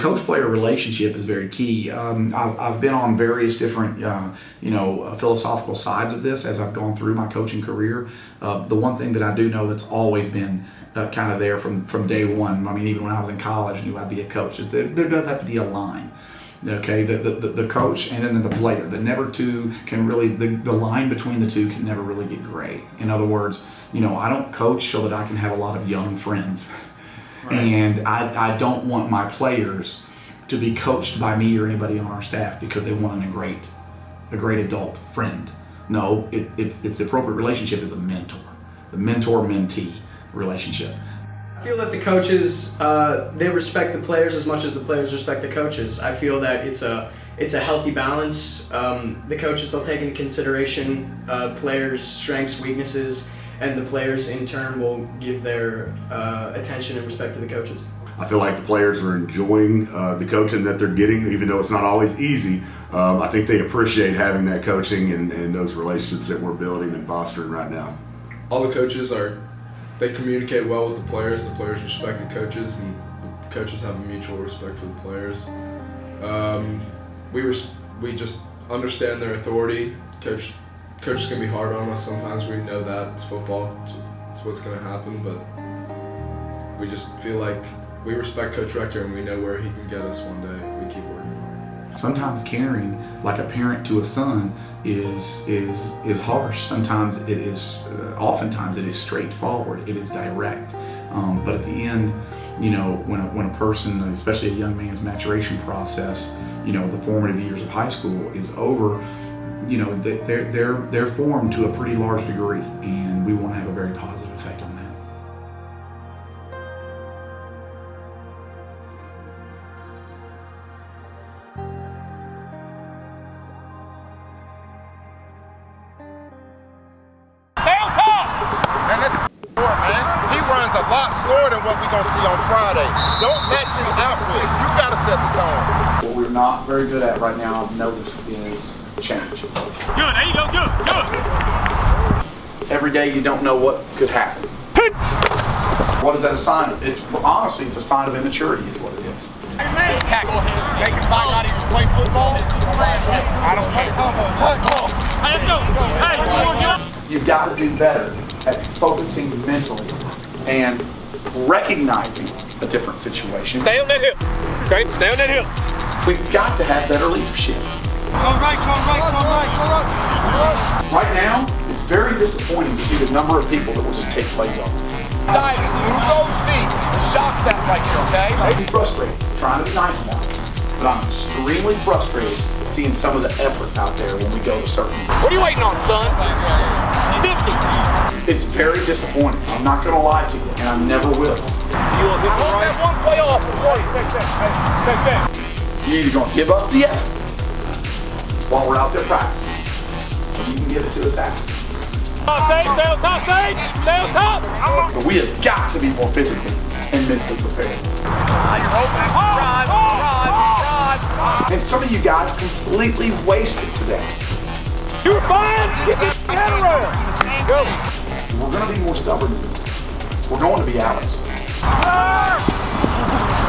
coach-player relationship is very key. I've been on various different, philosophical sides of this as I've gone through my coaching career. The one thing that I do know that's always been kind of there from day one, I mean, even when I was in college, I knew I'd be a coach. There does have to be a line. Okay, the coach and then the player. The never two can really, the line between the two can never really get gray. In other words, I don't coach so that I can have a lot of young friends. Right. And I don't want my players to be coached by me or anybody on our staff because they want a great adult friend. No, it's the appropriate relationship is a mentor, the mentor-mentee relationship. I feel that the coaches, they respect the players as much as the players respect the coaches. I feel that it's a healthy balance. The coaches, they'll take into consideration players' strengths, weaknesses, and the players in turn will give their attention and respect to the coaches. I feel like the players are enjoying the coaching that they're getting, even though it's not always easy. I think they appreciate having that coaching and those relationships that we're building and fostering right now. All the coaches they communicate well with the players respect the coaches, and the coaches have a mutual respect for the players. We just understand their authority. Coaches can be hard on us sometimes. We know that it's football. It's what's going to happen, but we just feel like we respect Coach Rector and we know where he can get us one day. We keep working on it. Sometimes caring like a parent to a son is harsh. Sometimes it is, oftentimes it is straightforward. It is direct. But at the end, when a person, especially a young man's maturation process, the formative years of high school is over, they're formed to a pretty large degree, and we want to have a very positive effect on that. Man, that's man. He runs a lot slower than what we're going to see on Friday. Don't match his outfit. You got to set the tone. What we're not very good at right now, I've noticed, is change. Good, there you go, good. Every day you don't know what could happen. What is that a sign of? Honestly, it's a sign of immaturity is what it is. Tackle him. They can might not even play football. I don't care. Hey, let's go. Hey, come on, get up. You've got to do better at focusing mentally and recognizing a different situation. Stay on that hill. Okay, stay on that hill. We've got to have better leadership. Go right. Right now, it's very disappointing to see the number of people that will just take plays off. Diving, move those feet. Shot step right here, okay? I'd be frustrated, trying to be nice about it, but I'm extremely frustrated seeing some of the effort out there when we go to certain. What are you waiting on, son? 50. It's very disappointing. I'm not going to lie to you, and I never will. I hope that one play off. You're either going to give us the effort while we're out there practicing, or you can give it to us after. Stay on top. But we have got to be more physically and mentally prepared. You're open. Drive. And some of you guys completely wasted today. You're fine. Get this head around. Go. We're going to be more stubborn. We're going to be Alex.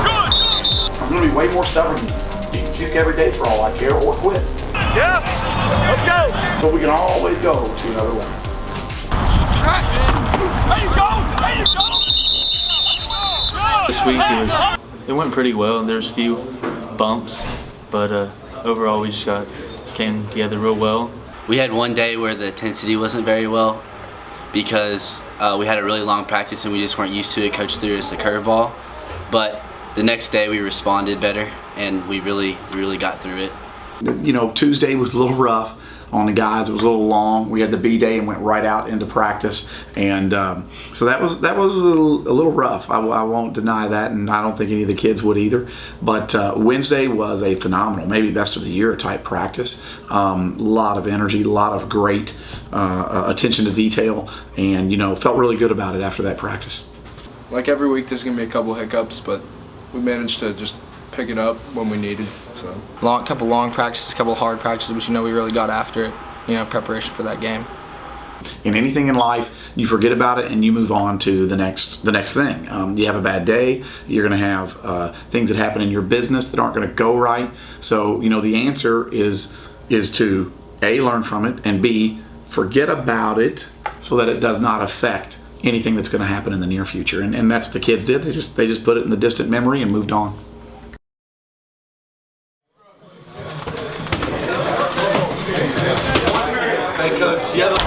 Good. I'm going to be way more stubborn than you. You can puke every day for all I care, or quit. Yeah. Let's go. But we can always go to another level. There you go. This week it went pretty well. There's a few bumps, but overall we just came together real well. We had one day where the intensity wasn't very well because we had a really long practice and we just weren't used to it. Coach threw us a curveball, but the next day we responded better and we really got through it. Tuesday was a little rough on the guys. It was a little long. We had the B day and went right out into practice, and so that was a little rough. I won't deny that, and I don't think any of the kids would either. But Wednesday was a phenomenal, maybe best of the year type practice. A lot of energy, a lot of great attention to detail, and felt really good about it after that practice. Like every week, there's gonna be a couple hiccups, but we managed to just pick it up when we needed. So couple long practices, couple hard practices, but we really got after it. Preparation for that game. In anything in life, you forget about it and you move on to the next thing. You have a bad day, you're going to have things that happen in your business that aren't going to go right. So, the answer is to A, learn from it, and B, forget about it so that it does not affect anything that's going to happen in the near future. And that's what the kids did. They just put it in the distant memory and moved on. Hey, Coach, yellow.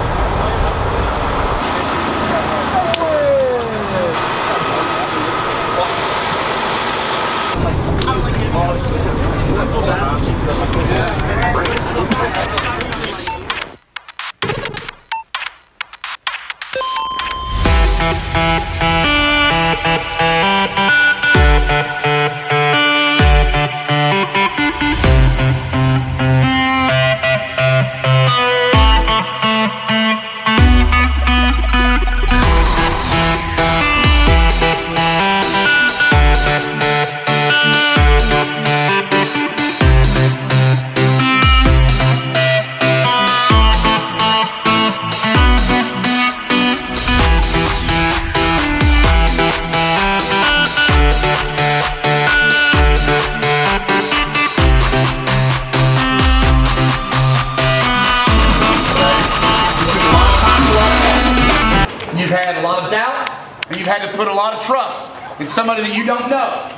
You've had a lot of doubt, and you've had to put a lot of trust in somebody that you don't know,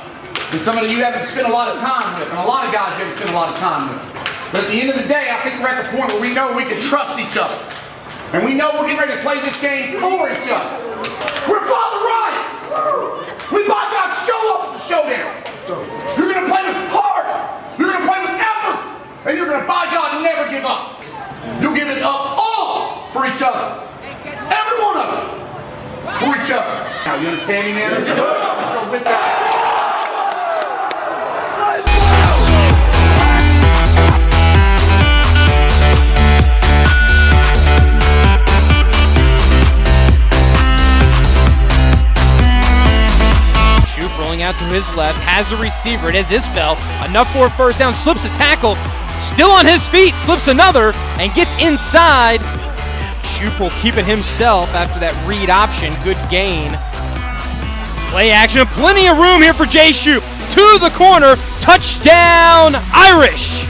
and somebody you haven't spent a lot of time with, and a lot of guys you haven't spent a lot of time with. But at the end of the day, I think we're at the point where we know we can trust each other, and we know we're getting ready to play this game for each other. We're Father Ryan. We by God show up at the showdown. You're going to play with heart. You're going to play with effort, and you're going to by God never give up. You'll give it up all for each other. Every one of them for each other. Now, you understand me, man? Let's go with that. Shoop rolling out to his left, has a receiver. It is Isbell. Enough for a first down. Slips a tackle. Still on his feet. Slips another and gets inside. Shoop will keep it himself after that read option. Good gain. Play action. Plenty of room here for Jay Shoop. To the corner. Touchdown, Irish.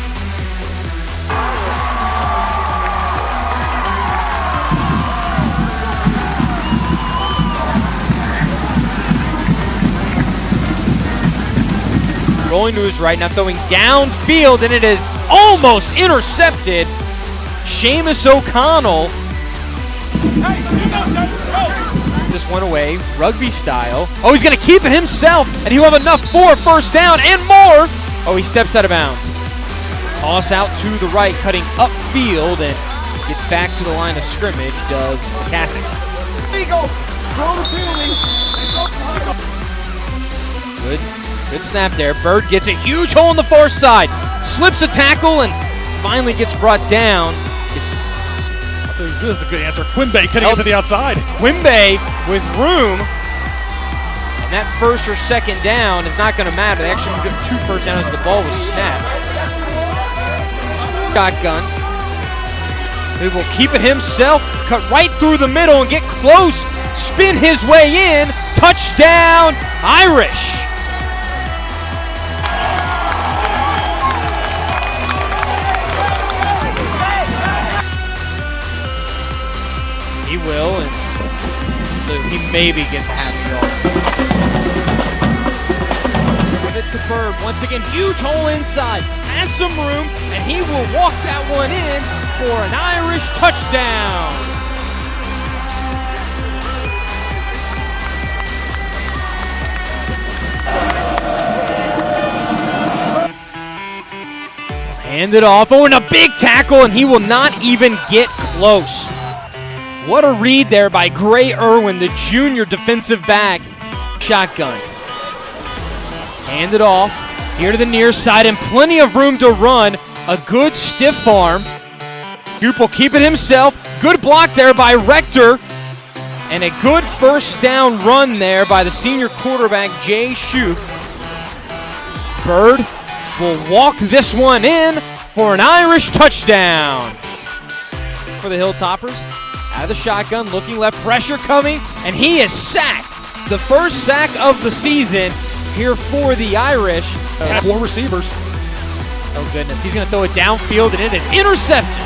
Rolling to his right, now throwing downfield, and it is almost intercepted. Seamus O'Connell. This one away, rugby style. Oh, he's going to keep it himself, and he'll have enough for a first down and more. Oh, he steps out of bounds. Toss out to the right, cutting upfield, and gets back to the line of scrimmage, does McCassick. There you go. Throw the penalty. Good snap there. Bird gets a huge hole in the far side. Slips a tackle and finally gets brought down. This is a good answer. Quimby cutting it to the outside. Quimby with room. And that first or second down is not going to matter. They actually get 2 first downs as the ball was snapped. Shotgun. He will keep it himself. Cut right through the middle and get close. Spin his way in. Touchdown, Irish. He will, and he maybe gets a half yard. Give it to Bird. Once again, huge hole inside. Has some room, and he will walk that one in for an Irish touchdown. Hand it off. Oh, and a big tackle, and he will not even get close. What a read there by Gray Irwin, the junior defensive back. Shotgun. Hand it off. Here to the near side and plenty of room to run. A good stiff arm. Shoop will keep it himself. Good block there by Rector. And a good first down run there by the senior quarterback, Jay Shoop. Bird will walk this one in for an Irish touchdown. For the Hilltoppers. Out of the shotgun, looking left, pressure coming, and he is sacked. The first sack of the season here for the Irish. 4 receivers. Oh goodness, he's gonna throw it downfield and it is intercepted.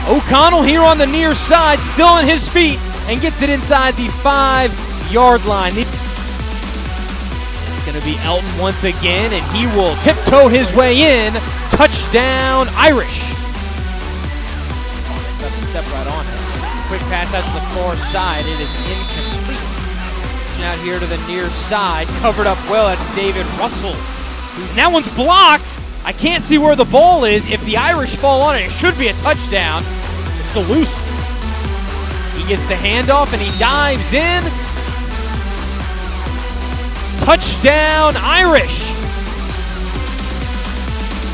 O'Connell here on the near side, still on his feet, and gets it inside the 5-yard line. It's gonna be Elton once again, and he will tiptoe his way in. Touchdown, Irish. Step right on it. Quick pass out to the far side. It is incomplete. Out here to the near side, covered up well. That's David Russell. And that one's blocked. I can't see where the ball is. If the Irish fall on it, it should be a touchdown. It's still loose. He gets the handoff and he dives in. Touchdown, Irish.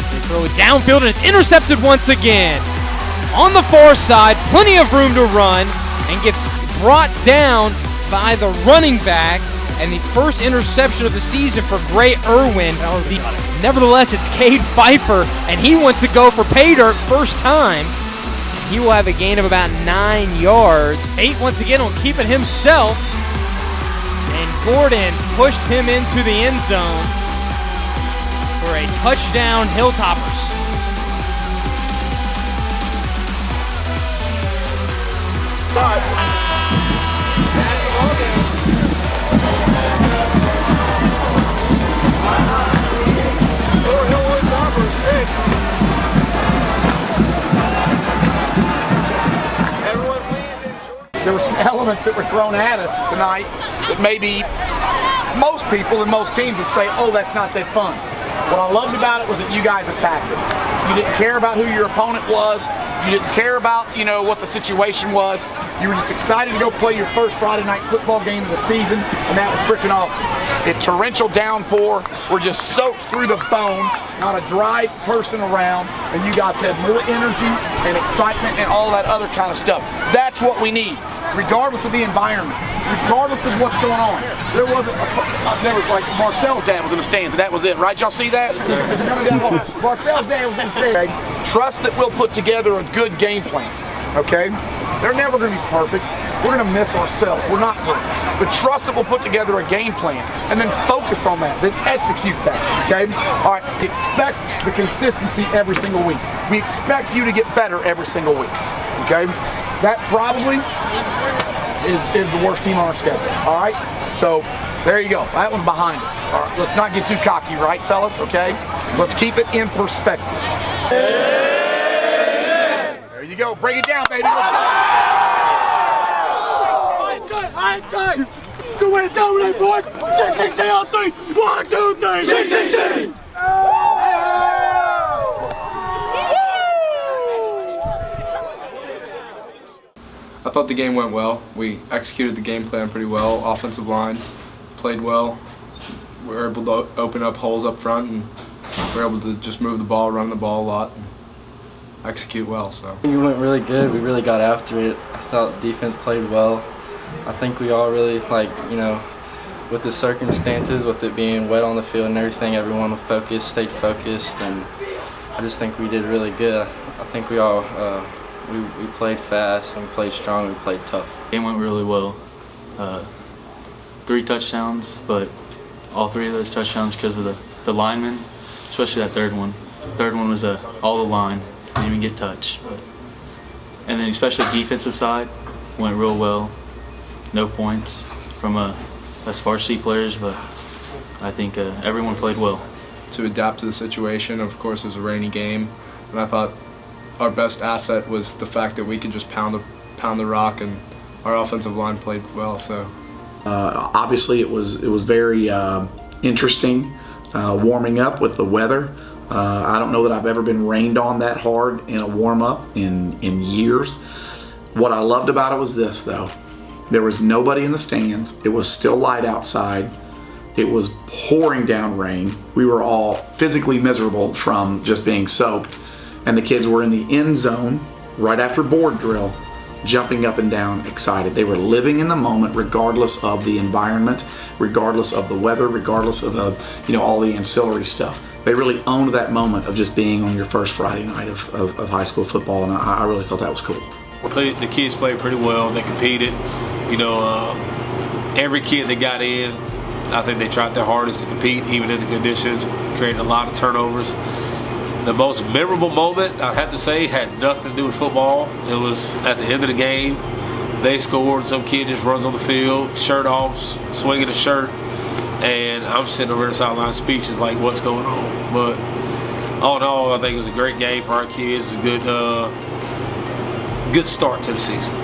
They throw it downfield and it's intercepted once again. On the far side, plenty of room to run, and gets brought down by the running back, and the first interception of the season for Gray Irwin. Nevertheless, it's Cade Pfeiffer, and he wants to go for pay dirt first time. He will have a gain of about 9 yards. 8 once again on keeping himself, and Gordon pushed him into the end zone for a touchdown, Hilltoppers. There were some elements that were thrown at us tonight that maybe most people and most teams would say, oh, that's not that fun. What I loved about it was that you guys attacked it. You didn't care about who your opponent was. You didn't care about, what the situation was. You were just excited to go play your first Friday night football game of the season, and that was freaking awesome. A torrential downpour. We're just soaked through the bone, not a dry person around, and you guys had more energy and excitement and all that other kind of stuff. That's what we need, regardless of the environment, regardless of what's going on. There was like Marcel's dad was in the stands, and that was it, right? Y'all see that? It's coming down. Marcel's dad was in the stands. Trust that we'll put together a good game plan, okay? They're never going to be perfect. We're going to miss ourselves. We're not perfect. But trust that we'll put together a game plan and then focus on that, then execute that, okay? All right, expect the consistency every single week. We expect you to get better every single week, okay? That probably is the worst team on our schedule, all right? So there you go. That one's behind us. All right, let's not get too cocky, right, fellas, okay? Let's keep it in perspective. There you go. Break it down, baby. Let's go. I ain't tight. Go in and dominate, boys. 6 on 3. 1, 2, 3. 6. I thought the game went well. We executed the game plan pretty well. Offensive line played well. We were able to open up holes up front, and we were able to just move the ball, run the ball a lot, and execute well. So we went really good. We really got after it. I thought defense played well. I think we all really, with the circumstances, with it being wet on the field and everything, everyone stayed focused, and I just think we did really good. I think we all we played fast, and we played strong, and we played tough. Game went really well. 3 touchdowns, but all 3 of those touchdowns because of the linemen, especially that third one. The third one was all the line, didn't even get touched. And then especially defensive side went real well. No points from us varsity players, but I think everyone played well. To adapt to the situation, of course, it was a rainy game, and I thought our best asset was the fact that we could just pound the rock, and our offensive line played well. So obviously it was very interesting warming up with the weather. I don't know that I've ever been rained on that hard in a warm-up in years. What I loved about it was this, though. There was nobody in the stands. It was still light outside. It was pouring down rain. We were all physically miserable from just being soaked. And the kids were in the end zone right after board drill, jumping up and down, excited. They were living in the moment regardless of the environment, regardless of the weather, regardless of all the ancillary stuff. They really owned that moment of just being on your first Friday night of high school football, and I really thought that was cool. The kids played pretty well. They competed. You know, every kid that got in, I think they tried their hardest to compete, even in the conditions, created a lot of turnovers. The most memorable moment, I have to say, had nothing to do with football. It was at the end of the game. They scored, some kid just runs on the field, shirt off, swinging the shirt, and I'm sitting over the sideline speechless like, what's going on? But all in all, I think it was a great game for our kids, a good start to the season.